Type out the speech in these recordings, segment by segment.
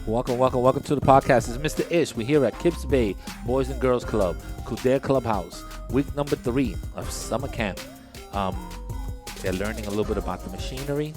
Welcome to the podcast. It's Mr. Ish. We're here at Kips Bay Boys and Girls Club, Kildare Clubhouse, week number 3 of summer camp. Um, they're learning a little bit about the machinery,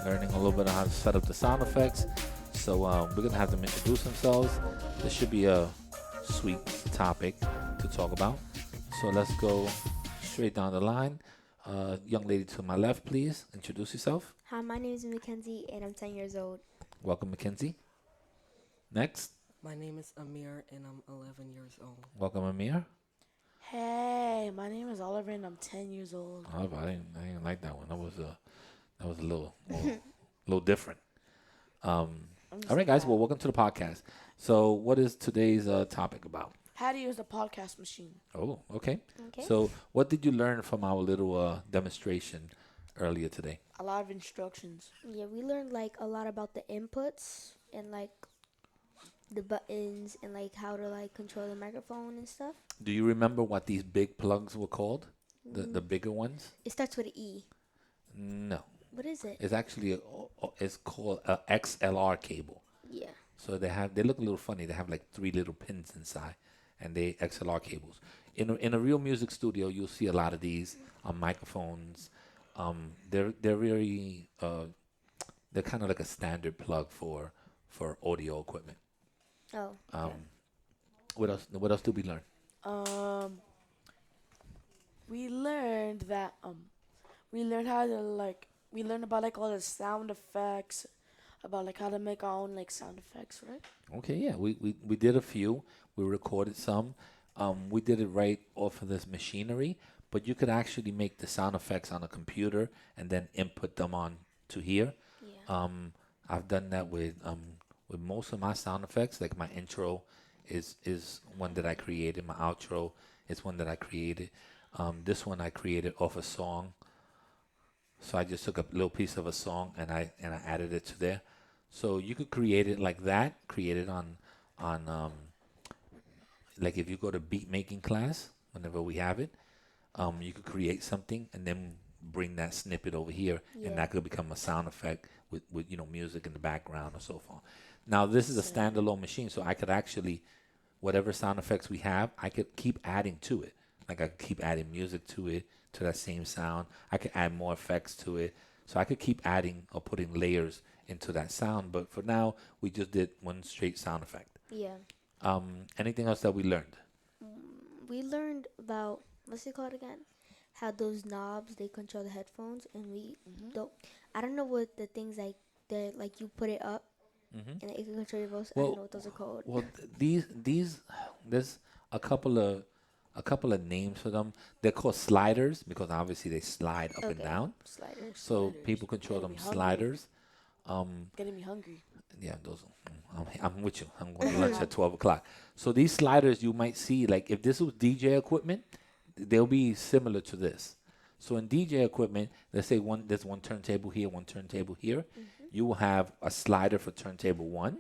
learning a little bit on how to set up the sound effects. So we're going to have them introduce themselves. This should be a sweet topic to talk about. So let's go straight down the line. Young lady to my left, please introduce yourself. Hi, my name is Mackenzie, and I'm 10 years old. Welcome, Mackenzie. Next, My name is Amir and I'm 11 years old. welcome, Amir. Hey, my name is Oliver and I'm 10 years old. Oh, I didn't like that one. That was a little different. All right, guys. Well, welcome to the podcast. So, what is today's topic about? How to use the podcast machine. Oh, okay. Okay. So, what did you learn from our little demonstration earlier today? A lot of instructions. Yeah, we learned like a lot about the inputs and like the buttons and like how to like control the microphone and stuff. Do you remember what these big plugs were called? The bigger ones? It starts with an E. No, What is it? it's actually it's called a XLR cable. Yeah. So they look a little funny. They have like 3 little pins inside, and they XLR cables. In a real music studio, you'll see a lot of these on microphones. They're very they're kind of like a standard plug for audio equipment. Oh. What else did we learn? Um, we learned that we learned how to we learned about like all the sound effects, about like how to make our own like sound effects, right? Okay, yeah, we did a few. We recorded some. We did it right off of this machinery, but you could actually make the sound effects on a computer and then input them on to here. Yeah. I've done that with most of my sound effects. Like my intro is one that I created. My outro is one that I created. This one I created off a song. So I just took a little piece of a song and I added it to there. So you could create it like that. Create it on like if you go to beat making class, whenever we have it, you could create something and then bring that snippet over here, and Yeah. that could become a sound effect with music in the background or so forth. Now this is a standalone machine, so I could actually, whatever sound effects we have, I could keep adding to it. Like I could keep adding music to it, to that same sound. I could add more effects to it, so I could keep adding or putting layers into that sound. But for now, we just did one straight sound effect. Yeah. Anything else that we learned? We learned about what's it called again? How those knobs they control the headphones, and we don't. I don't know what the things like they like you put it up and it can control your voice. I Well, don't know what those are called. Well, these there's a couple of names for them. They're called sliders because obviously they slide up and Okay. down. Sliders. So Sliders. people control them Getting me hungry. sliders. Getting me hungry. Yeah, those. I'm with you. I'm going to lunch at 12 o'clock. So these sliders you might see, like if this was DJ equipment, they'll be similar to this. So in DJ equipment, let's say there's one turntable here, one turntable here. You will have a slider for turntable 1,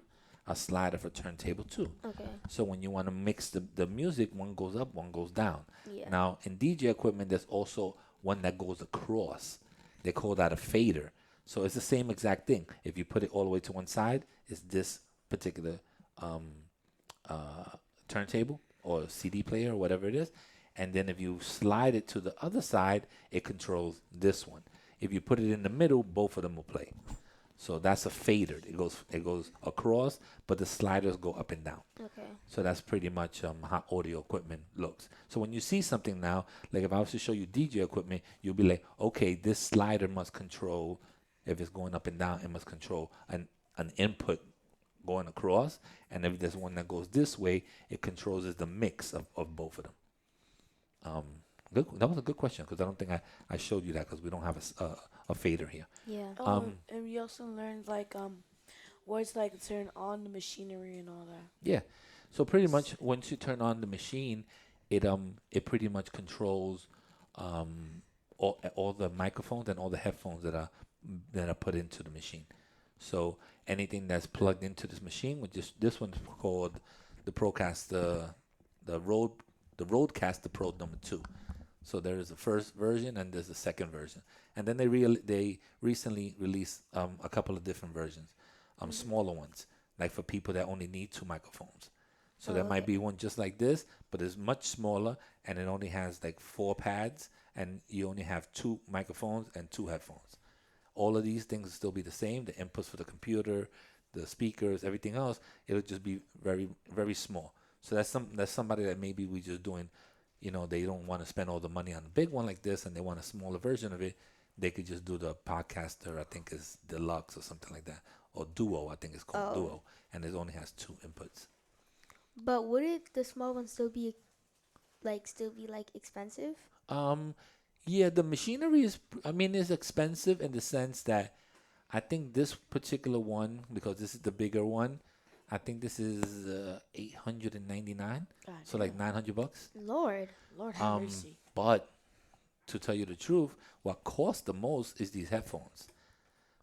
a slider for turntable 2. Okay. So when you want to mix the music, one goes up, one goes down. Yeah. Now in DJ equipment, there's also one that goes across. They call that a fader. So it's the same exact thing. If you put it all the way to one side, it's this particular turntable or CD player or whatever it is. And then if you slide it to the other side, it controls this one. If you put it in the middle, both of them will play. So that's a fader. It goes across, but the sliders go up and down. Okay. So that's pretty much how audio equipment looks. So when you see something now, like if I was to show you DJ equipment, you'll be like, okay, this slider must control, if it's going up and down, it must control an input going across. And if there's one that goes this way, it controls the mix of both of them. That was a good question because I don't think I showed you that because we don't have a fader here. Yeah. And we also learned like words like turn on the machinery and all that. Yeah. So pretty much once you turn on the machine, it pretty much controls all the microphones and all the headphones that are put into the machine. So anything that's plugged into this machine, which is this one's called the Procaster, the Rodecaster Pro number 2. So there is the first version and there's the second version, and then they recently released a couple of different versions, smaller ones. like for people that only need two microphones. So Oh, there might okay. be one just like this, but it's much smaller, and it only has like four pads, and you only have two microphones and two headphones. All of these things will still be the same. The inputs for the computer, the speakers, everything else, it'll just be very, very small. So that's somebody that maybe we just doing, they don't want to spend all the money on a big one like this, and they want a smaller version of it. They could just do the podcaster, I think is deluxe or something like that, or duo, I think it's called Oh, duo, and it only has two inputs. but would it the small one still be like expensive? Um, yeah, the machinery is, I mean, is expensive in the sense that I think this particular one, because this is the bigger one, I think this is 899, God so like damn. $900. Lord. Lord have Um, mercy. but to tell you the truth, what costs the most is these headphones.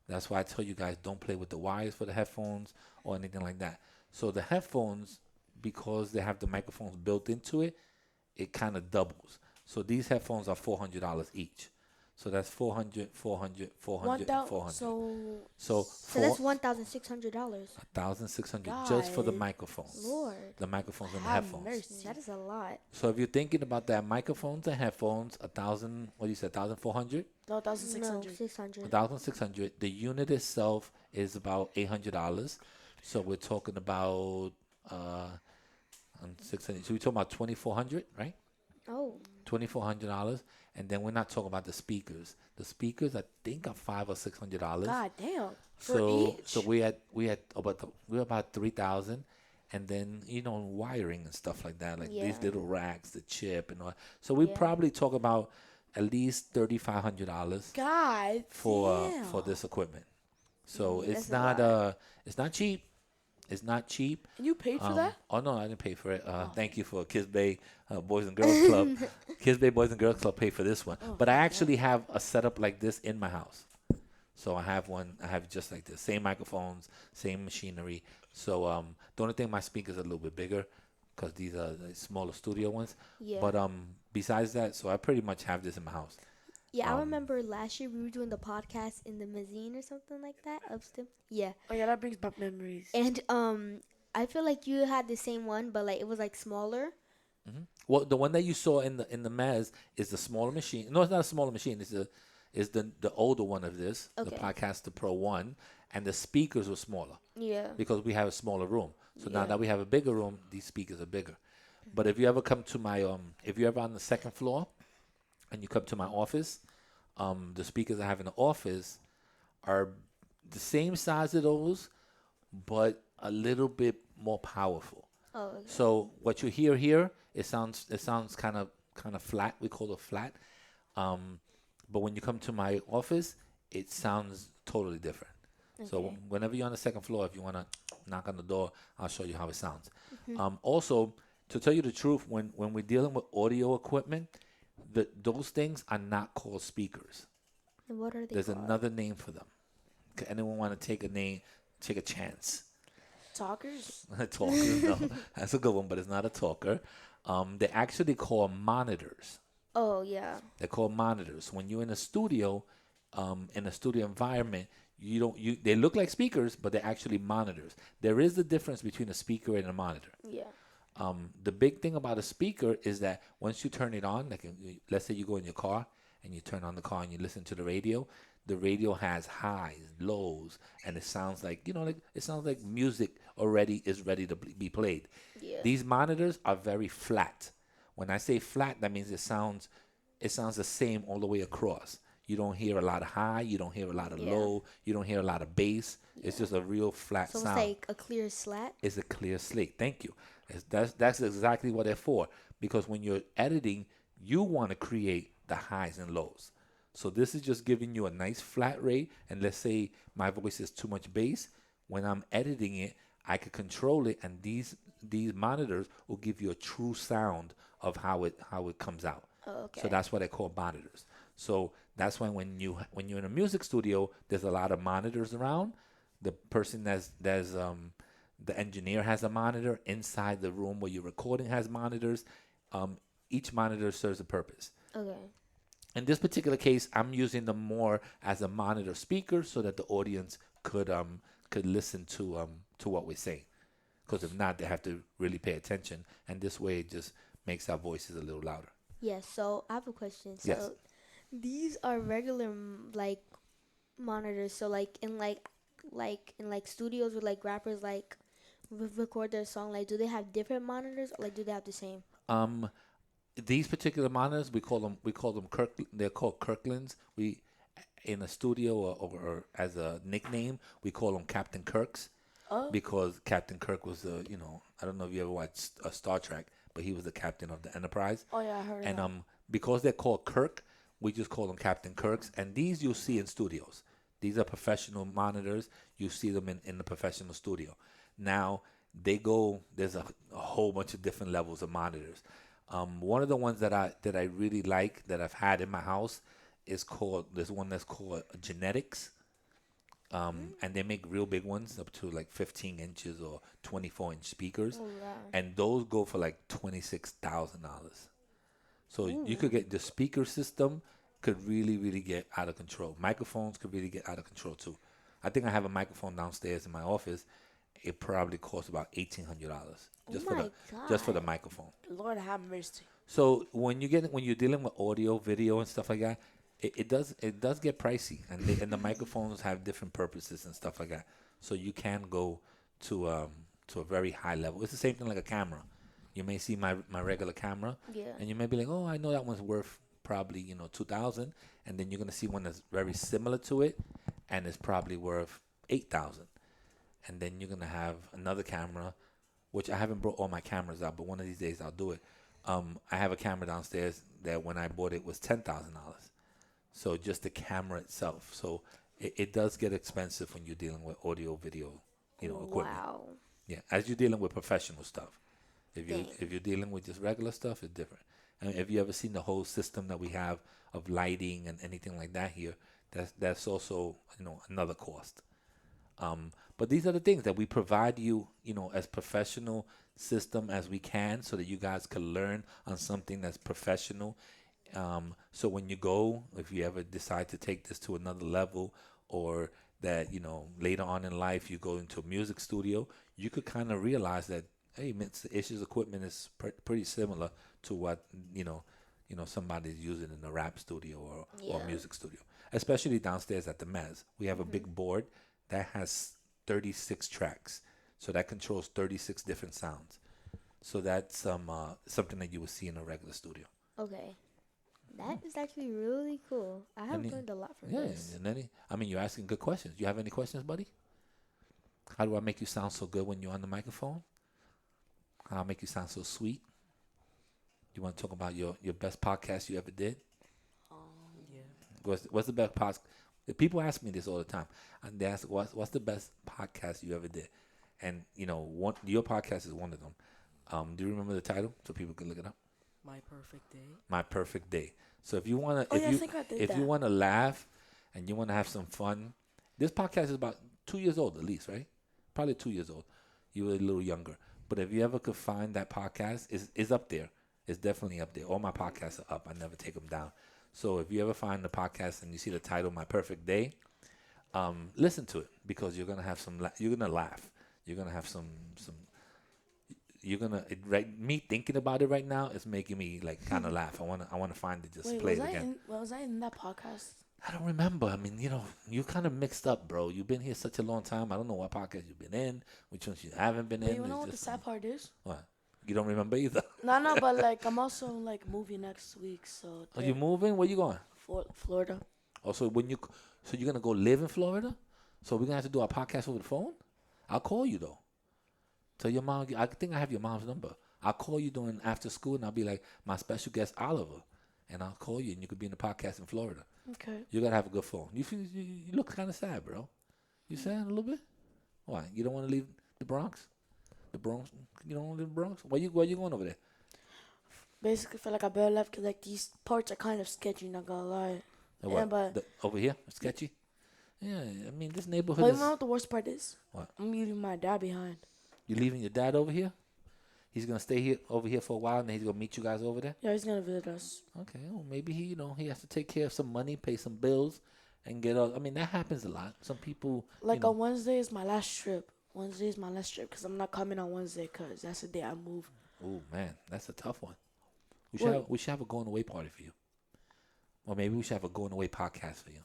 That's why I tell you guys don't play with the wires for the headphones or anything like that. So the headphones, because they have the microphones built into it, it kind of doubles. So these headphones are $400 each. So that's 400, 400, 400, and 1,000. 400. So So So that's $1,600. 1,600 just for the God, microphones. Lord, The microphones and the have headphones. mercy. that is a lot. So if you're thinking about that, microphones and headphones, 1,000. What do you say? 1,400. No, No, 1,600. 600. 1,600. The unit itself is about $800. So we're talking about 600. So we're talking about 2,400, right? Oh, $2,400, and then we're not talking about the speakers. The speakers, I think, are $500 or $600. God damn. For So each? so we're about 3,000, and then wiring and stuff like that, like these yeah, little racks, the chip and all. So we yeah. probably talk about at least $3,500 God for damn. this equipment. So That's it's a not lot. it's not cheap. It's not cheap. And you paid for that? Oh no, I didn't pay for it. Oh. Thank you for Kids Bay Boys and Girls Club. Kids Bay Boys and Girls Club paid for this one, Oh, but I thank actually have a setup like this in my house. So I have one. I have just like this, same microphones, same machinery. So the only thing, my speakers are a little bit bigger because these are the smaller studio ones. Yeah. But besides that, so I pretty much have this in my house. Yeah, I um, remember last year we were doing the podcast in the mezzanine or something like that upstairs. Yeah. Oh yeah, that brings back memories. And I feel like you had the same one, but like it was like smaller. Well, the one that you saw in the Mez is the smaller machine. No, it's not a smaller machine. It's the older one of this, the Okay. Podcaster Pro 1, and the speakers were smaller Yeah. because we have a smaller room. So now Yeah. that we have a bigger room, these speakers are bigger. But if you ever come to my if you're ever on the second floor and you come to my office, the speakers I have in the office are the same size of those, but a little bit more powerful. Oh, okay. So what you hear here, it sounds kind of flat. We call it flat. But when you come to my office, it sounds totally different. So Okay. whenever you're on the second floor, if you want to knock on the door, I'll show you how it sounds. Mm-hmm. Also, to tell you the truth, when we're dealing with audio equipment, those things are not called speakers. And what are they There's called? another name for them. Anyone want to take a chance? Talkers? Talkers, no, that's a good one, but it's not a talker. They actually call monitors. Oh, yeah. They're called monitors. When you're in a studio environment, they look like speakers, but they're actually monitors. There is a difference between a speaker and a monitor. Yeah. The big thing about a speaker is that once you turn it on, like let's say you go in your car and you turn on the car and you listen to the radio has highs, lows, and it sounds like it sounds like music already is ready to be played. Yeah. These monitors are very flat. When I say flat, that means it sounds the same all the way across. You don't hear a lot of high, you don't hear a lot of Yeah. low, you don't hear a lot of bass. It's just a real flat So sound. it's like a clear slat. It's a clear slate. Thank you. That's exactly what they're for. Because when you're editing, you want to create the highs and lows. So this is just giving you a nice flat rate. And let's say my voice is too much bass. When I'm editing it, I could control it, and these monitors will give you a true sound of how it comes out. Oh, okay. So that's what they call monitors. So that's why when you're in a music studio, there's a lot of monitors around. The person the engineer has a monitor inside the room where you're recording has monitors. Each monitor serves a purpose. Okay. In this particular case, I'm using them more as a monitor speaker so that the audience could could listen to what we're saying. Because if not, they have to really pay attention, and this way it just makes our voices a little louder. Yes. So I have a question. Yes. So these are regular like monitors. So like in like studios with like rappers like record their song. Like, do they have different monitors or like do they have the same? Um, these particular monitors, we call them Kirk. They're called Kirklands. We in a studio or as a nickname, we call them Captain Kirks Oh, because Captain Kirk was I don't know if you ever watched Star Trek, but he was the captain of the Enterprise. oh yeah, I heard of And that. because they're called Kirk, we just call them Captain Kirks. And these you'll see in studios. These are professional monitors. You see them in the professional studio. Now there's a whole bunch of different levels of monitors. One of the ones that I really like that I've had in my house there's one that's called Genetics. And they make real big ones up to like 15 inches or 24-inch speakers. Oh wow. And those go for like $26,000. So you could get the speaker system could really, really get out of control. Microphones could really get out of control too. I think I have a microphone downstairs in my office. It probably costs about $1,800 just Oh for my just for the God. microphone. Lord have mercy. So when you're dealing with audio, video, and stuff like that, it does get pricey, and the microphones have different purposes and stuff like that. So you can go to a very high level. It's the same thing like a camera. You may see my regular camera, Yeah. and you may be like, oh, I know that one's worth probably 2,000, and then you're gonna see one that's very similar to it, and it's probably worth 8,000, and then you're gonna have another camera, which I haven't brought all my cameras out, but one of these days I'll do it. I have a camera downstairs that when I bought it was $10,000. So just the camera itself. So it does get expensive when you're dealing with audio, video, equipment. Wow. Yeah, as you're dealing with professional stuff. Dang. If you're dealing with just regular stuff, it's different. And if you ever seen the whole system that we have of lighting and anything like that here, that's also another cost. But these are the things that we provide you, as professional system as we can, so that you guys can learn on something that's professional. So when you go, if you ever decide to take this to another level, or that later on in life you go into a music studio, you could kind of realize that hey, Mr. Ish's equipment is pretty similar to what somebody's using in a rap studio or Yeah. music studio, especially downstairs at the Mez. We have a big board that has 36 tracks, so that controls 36 different sounds. So that's something that you would see in a regular studio. Okay. That is actually really cool. I have Any- learned a lot from Yeah, this. and then you're asking good questions. You have any questions, buddy? How do I make you sound so good when you're on the microphone? How I make you sound so sweet? You want to talk about your best podcast you ever did? Yeah. What's the best podcast? People ask me this all the time, and they ask, "What's the best podcast you ever did?" And your podcast is one of them. Do you remember the title so people can look it up? My Perfect Day. My Perfect Day. So if you wanna, Oh, yeah, I think I did if you that. wanna laugh and you wanna have some fun, this podcast is about 2 years old at least, right? Probably 2 years old. You were a little younger, but if you ever could find that podcast, is up there. It's definitely up there. All my podcasts are up. I never take them down. So if you ever find the podcast and you see the title "My Perfect Day," listen to it because you're gonna have you're gonna laugh. You're gonna have some. Me thinking about it right now is making me like kind of laugh. I wanna find it, just Wait, play was it I again. was I in that podcast? I don't remember. I mean, you kind of mixed up, bro. You've been here such a long time. I don't know what podcast you've been in, which ones you haven't been But in. you know It's what the just, sad part is? what? You don't remember either. No, but like I'm also like moving next week, so Are you moving? Where you going? Florida. Oh, so you're gonna go live in Florida? So we're gonna have to do our podcast over the phone? I'll call you though. Tell your mom. I think I have your mom's number. I'll call you during after school, and I'll be like, my special guest Oliver, and I'll call you, and you could be in the podcast in Florida. Okay. You gotta have a good phone. You look kind of sad, bro. You sad a little bit? Why? You don't want to leave the Bronx? The Bronx? You don't want to leave the Bronx? Where you going over there? Basically, feel like I better left because like these parts are kind of sketchy. Not gonna lie. What? Yeah, but Over here, sketchy. Yeah, I mean this neighborhood but you is. know what the worst part is? What? I'm leaving my dad behind. You leaving your dad over here? He's gonna stay here over here for a while, and then he's gonna meet you guys over there. Yeah, he's gonna visit us. Okay, well maybe he has to take care of some money, pay some bills, and get all. I mean, that happens a lot. Some people, Like know, on Wednesday is my last trip. Wednesday is my last trip because I'm not coming on Wednesday because that's the day I move. oh man, that's a tough one. What? We should have a going away party for you, or maybe we should have a going away podcast for you.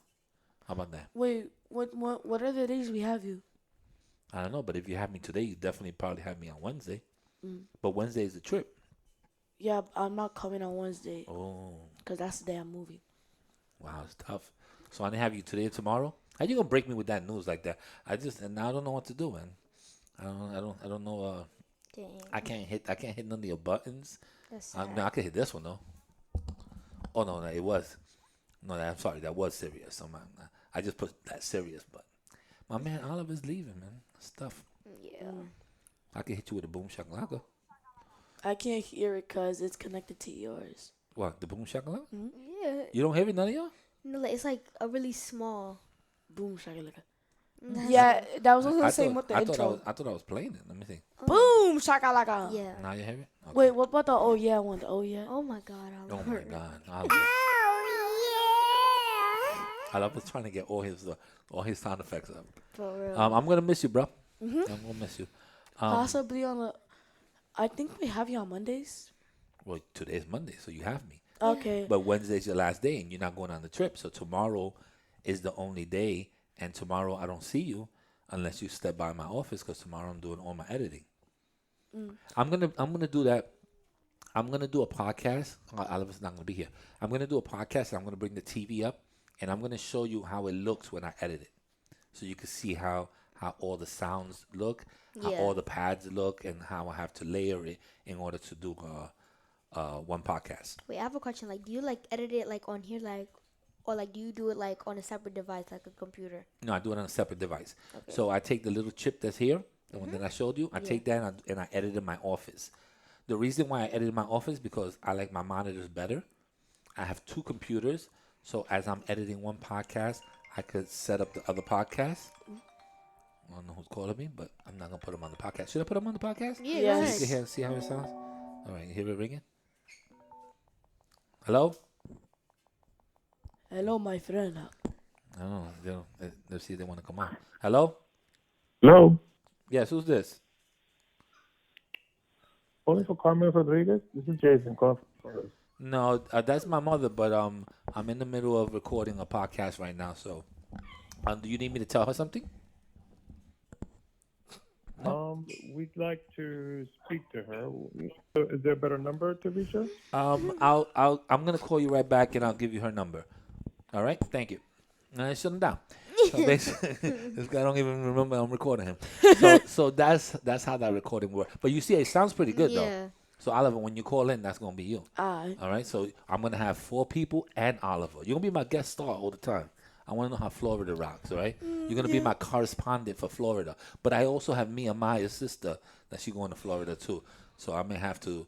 How about that? Wait, what are the days we have you? I don't know, but if you have me today, you definitely probably have me on Wednesday. Mm. But Wednesday is the trip. Yeah, I'm not coming on Wednesday Oh, because that's the day I'm moving. wow, it's tough. So I didn't have you today or tomorrow. How you gonna break me with that news like that? And now I don't know what to do, man. I don't know. Dang. I can't hit none of your buttons. That's I sad. mean, I could hit this one though. Oh no, it was. No, I'm sorry, that was serious. I just put that serious button. My man Oliver's leaving, man. Stuff. Yeah. I could hit you with a boom shakalaka. I can't hear it because it's connected to yours. What, the boom shakalaka? Yeah. You don't hear it, none of y'all? No, like, it's like a really small. Boom shakalaka. That's Yeah, that was also I the same thought- with the I intro. thought I was playing it. Let me see. Boom shakalaka. Yeah. Now you hear it? Okay. Wait, what about the oh yeah one? The oh yeah. Oh my God. Oh Oliver. my God, Oliver. Oliver's trying to get all his sound effects up. For real. I'm gonna miss you, bro. Mm-hmm. I'm gonna miss you. Possibly on the. I think we have you on Mondays. Well, today's Monday, so you have me. Okay. But Wednesday's your last day, and you're not going on the trip. So tomorrow is the only day, and tomorrow I don't see you unless you step by my office, because tomorrow I'm doing all my editing. I'm gonna do that. I'm gonna do a podcast. Oliver's not gonna be here. I'm gonna do a podcast, and I'm gonna bring the TV up, and I'm gonna show you how it looks when I edit it, so you can see how all the sounds look, how Yeah. all the pads look, and how I have to layer it in order to do one podcast. Wait, I have a question. Like, do you like edit it like on here, like, or like do you do it like on a separate device, like a computer? No, I do it on a separate device. Okay. So I take the little chip that's here, the one that I showed you. I Yeah. take that and I edit in my office. The reason why I edit in my office because I like my monitors better. I have two computers, so as I'm editing one podcast, I could set up the other podcast. I don't know who's calling me, but I'm not gonna put them on the podcast. Should I put them on the podcast? Yeah. Yes. Go You ahead. can hear, see how it sounds. All right, you hear it ringing. Hello. Hello, my friend. I don't know. Let's see if they want to come on. Hello. Hello, Yes, who's this? calling for Carmen Rodriguez. This is Jason calling for No, that's my mother, but I'm in the middle of recording a podcast right now. So, do you need me to tell her something? We'd like to speak to her. So is there a better number to reach her? I'm gonna call you right back, and I'll give you her number. All right, thank you. Shut him down. So basically, this guy don't even remember I'm recording him. So that's how that recording works. But you see, it sounds pretty good though. Yeah. So Oliver, when you call in, that's gonna be you. Alright. All right. So I'm gonna have 4 people and Oliver. You're gonna be my guest star all the time. I want to know how Florida rocks. All right. You're gonna be my correspondent for Florida. But I also have Mia Maya's sister that she's going to Florida too. So I may have to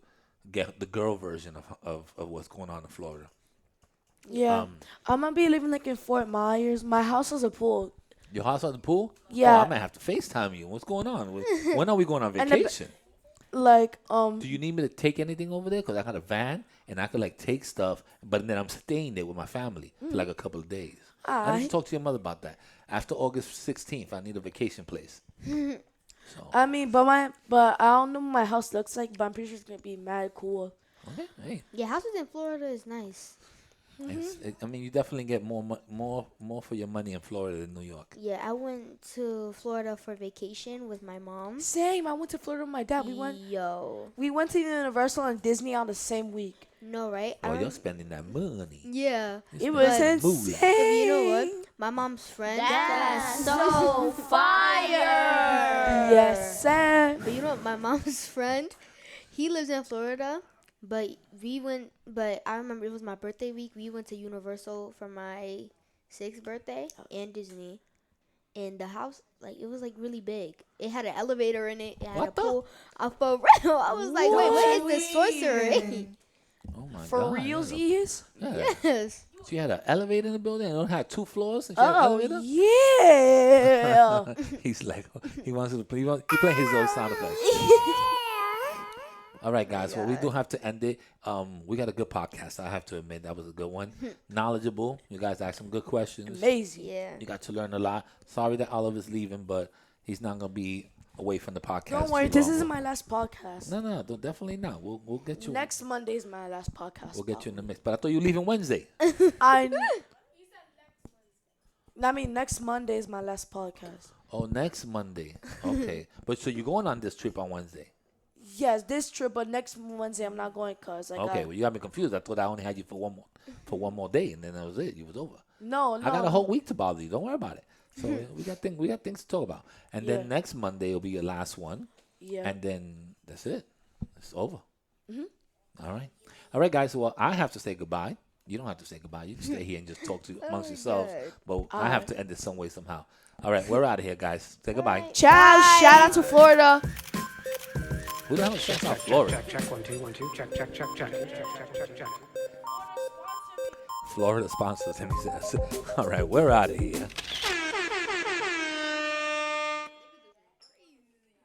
get the girl version of what's going on in Florida. Yeah. I'm gonna be living like in Fort Myers. My house has a pool. Your house on the pool? Yeah. Oh, I might have to FaceTime you. What's going on? When are we going on And the- vacation? Like Do you need me to take anything over there? Because I got a van and I could like take stuff, but then I'm staying there with my family for like a couple of days. I need to Alright. talk to your mother about that. After August 16th, I need a vacation place. So, I mean, but I don't know what my house looks like, but I'm pretty sure it's gonna be mad cool. okay, hey. Yeah, houses in Florida is nice. I mean, you definitely get more for your money in Florida than New York. Yeah, I went to Florida for vacation with my mom. Same. I went to Florida with my dad. Yo. We went to Universal and Disney on the same week. No, right? Oh, you're spending that money. Yeah. You're It was spending that insane. moolah. But you know what? My mom's friend. That's so fire. Yes, sir. But you know what? My mom's friend, he lives in Florida. But I remember it was my birthday week. We went to Universal for my 6th birthday and Disney. And the house, like, it was like really big. It had an elevator in it. It had What a the? pool. For real. I was like, wait, what is this sorcery? Oh my For God. realsies? Yeah. Yes. So you had an elevator in the building and it had 2 floors and she had an Oh elevator? yeah. He's like, he wants to play. He playing his own sound effects. All right, guys. Well, we do have to end it. We got a good podcast. I have to admit that was a good one. Knowledgeable. You guys asked some good questions. Amazing. Yeah. You got to learn a lot. Sorry that Oliver's leaving, but he's not gonna be away from the podcast. Don't worry, too this long. isn't my last podcast. No, definitely not. We'll get you. Next Monday is my last podcast. We'll get you in the mix. But I thought you were leaving Wednesday. Next Monday is my last podcast. Oh, next Monday. Okay. But so you're going on this trip on Wednesday. Yes, this trip, but next Wednesday I'm not going cause Okay, well you got me confused. I thought I only had you for one more day, and then that was it. You was over. No. I got a whole week to bother you. Don't worry about it. So we got things to talk about. And then next Monday will be your last one. Yeah. And then that's it. It's over. All right, guys. Well, I have to say goodbye. You don't have to say goodbye. You can stay here and just talk to amongst yourselves. But I have to end it some way somehow. All right, we're out of here, guys. Say goodbye. Ciao. Shout out to Florida. Who the hell is shouts out Florida? Check 1 2 1 2. Check. Florida sponsors him, he says. All right, we're out of here.